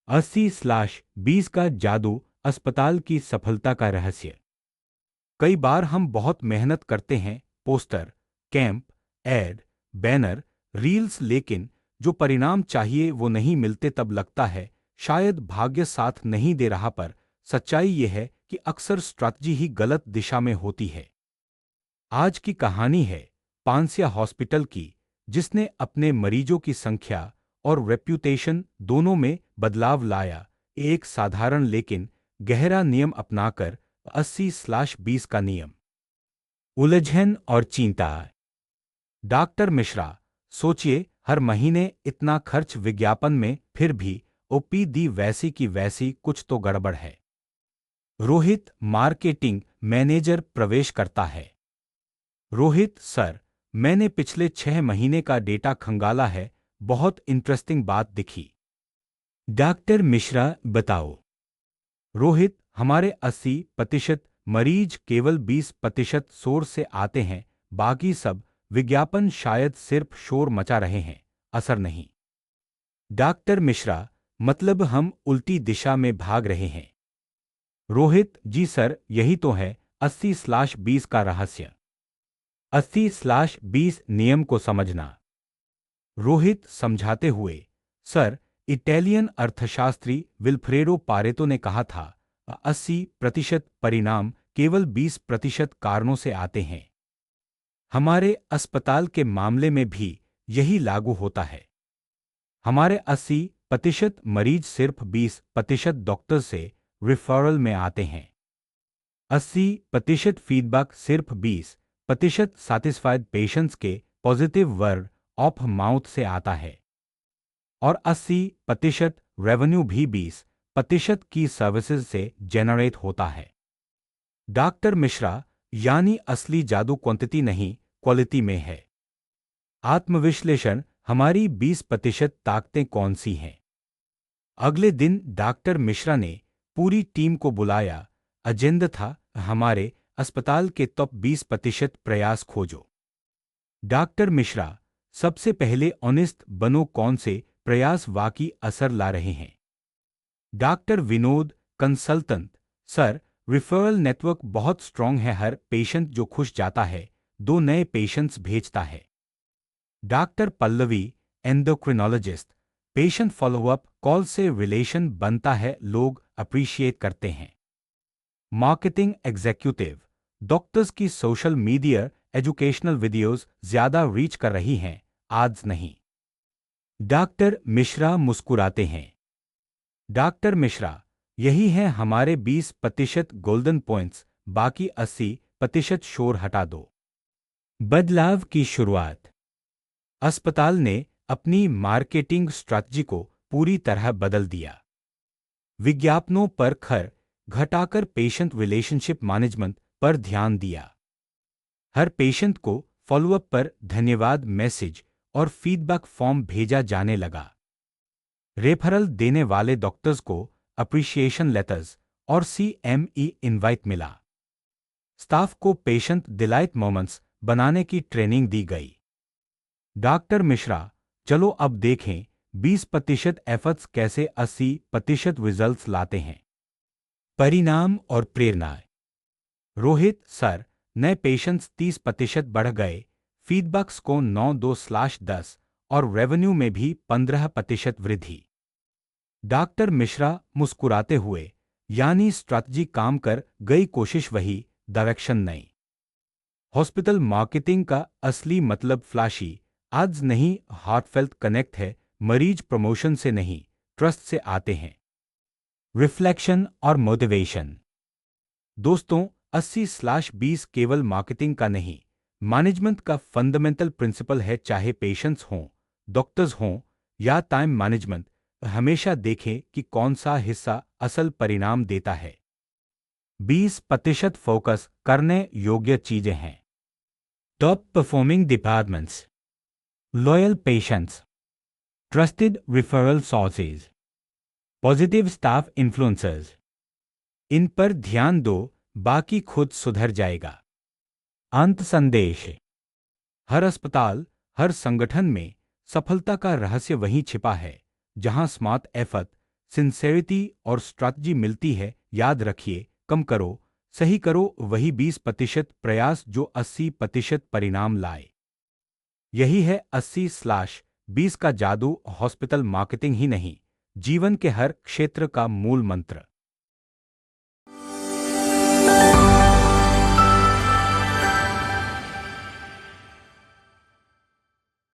80/20 का जादू, अस्पताल की सफलता का रहस्य। कई बार हम बहुत मेहनत करते हैं, poster, camp, ad, banner, reels, लेकिन जो परिणाम चाहिए वो नहीं मिलते। तब लगता है शायद भाग्य साथ नहीं दे रहा, पर सच्चाई ये है कि अक्सर स्ट्रैटेजी ही गलत दिशा में होती है। आज की कहानी है पांसिया हॉस्पिटल की, जिसने अपने मरीजों की संख्या और रेप्यूटेशन दोनों में बदलाव लाया, एक साधारण लेकिन गहरा नियम अपनाकर। 80/20 का नियम। उलझन और चिंता। डॉक्टर मिश्रा, सोचिए, हर महीने इतना खर्च विज्ञापन में, फिर भी ओपीडी वैसी की वैसी, कुछ तो गड़बड़ है। रोहित, मार्केटिंग मैनेजर, प्रवेश करता है। रोहित सर, मैंने पिछले 6 महीने का डेटा खंगाला है, बहुत इंटरेस्टिंग बात दिखी। डॉक्टर मिश्रा, बताओ। रोहित, हमारे 80% मरीज केवल 20% सोर्स से आते हैं, बाकी सब विज्ञापन शायद सिर्फ शोर मचा रहे हैं, असर नहीं। डॉक्टर मिश्रा, मतलब हम उल्टी दिशा में भाग रहे हैं। रोहित जी सर, यही तो है 80/20 का रहस्य। 80/20 नियम को समझना। रोहित समझाते हुए, सर, इटालियन अर्थशास्त्री विल्फ्रेडो पारेतो ने कहा था, 80% परिणाम केवल 20% कारणों से आते हैं। हमारे अस्पताल के मामले में भी यही लागू होता है। हमारे 80% मरीज सिर्फ 20% डॉक्टर से रिफरल में आते हैं। 80% फीडबैक सिर्फ 20% सैटिस्फाइड पेशेंट्स के पॉजिटिव वर्ड ऑफ माउथ से आता है। और 80% रेवेन्यू भी 20% की सर्विसेज से जनरेट होता है। डॉक्टर मिश्रा, यानी असली जादू क्वांटिटी नहीं, क्वालिटी में है। आत्मविश्लेषण, हमारी 20% ताकतें कौन सी हैं? अगले दिन डॉक्टर मिश्रा ने पूरी टीम को बुलाया। एजेंडा था, हमारे अस्पताल के टॉप 20% प्रयास खोजो। डॉक्टर मिश्रा, सबसे पहले ऑनेस्ट बनो, कौन से प्रयास वाकई असर ला रहे हैं? Doctor Vinod, consultant, sir, referral network बहुत स्ट्रांग है, हर पेशेंट जो खुश जाता है 2 नए पेशेंट्स भेजता है। Doctor Pallavi, endocrinologist, patient follow up call से रिलेशन बनता है, लोग अप्रिशिएट करते हैं। मार्केटिंग एग्जीक्यूटिव, डॉक्टर्स की सोशल मीडिया एजुकेशनल वीडियोस ज्यादा रीच कर रही हैं, आड्स नहीं। डॉक्टर मिश्रा मुस्कुराते हैं। डॉक्टर मिश्रा, यही है हमारे 20% गोल्डन पॉइंट्स, बाकी 80% शोर हटा दो। बदलाव की शुरुआत। अस्पताल ने अपनी मार्केटिंग स्ट्रैटेजी को पूरी तरह बदल दिया। विज्ञापनों पर खर्च घटाकर पेशेंट रिलेशनशिप मैनेजमेंट पर ध्यान दिया। हर पेशेंट को फॉलोअप पर धन्यवाद मैसेज और फीडबैक फॉर्म भेजा जाने लगा। रेफरल देने वाले डॉक्टर्स को अप्रिशिएशन लेटर्स और CME इनवाइट मिला। स्टाफ को पेशेंट डिलाइट मोमेंट्स बनाने की ट्रेनिंग दी गई। डॉक्टर मिश्रा, चलो अब देखें 20% एफर्ट्स कैसे 80% रिजल्ट्स लाते हैं। परिणाम और प्रेरणा। रोहित सर, नए पेशेंट्स 30% बढ़ गए, फीडबैक्स को 9/2/10 और रेवेन्यू में भी 15% वृद्धि। डॉक्टर मिश्रा मुस्कुराते हुए, यानी स्ट्रैटेजी काम कर गई, कोशिश वही, डायरेक्शन नहीं। हॉस्पिटल मार्केटिंग का असली मतलब फ्लैशी एड्स नहीं, हार्टफेल्ट कनेक्ट है। मरीज प्रमोशन से नहीं, ट्रस्ट से आते हैं। रिफ्लेक्शन और मोटिवेशन। दोस्तों, 80/20 केवल मार्केटिंग का नहीं, मैनेजमेंट का फंडामेंटल प्रिंसिपल है। चाहे पेशेंट्स हों, डॉक्टर्स हों या टाइम मैनेजमेंट, हमेशा देखें कि कौन सा हिस्सा असल परिणाम देता है। 20% फोकस करने योग्य चीजें हैं। Top performing departments, loyal patients, trusted referral sources, positive staff influencers. इन पर ध्यान दो, बाकी खुद सुधर जाएगा। अंत संदेश। हर अस्पताल, हर संगठन में सफलता का रहस्य वहीं छिपा है, जहां स्मार्ट एफर्ट, सिंसेरिटी और स्ट्रैटेजी मिलती है। याद रखिए, कम करो, सही करो, वही 20% प्रयास जो 80% परिणाम लाए। यही है 80/20 का जादू। हॉस्पिटल मार्केटिंग ही नहीं, जीवन के हर क्षेत्र का मूल मंत्र।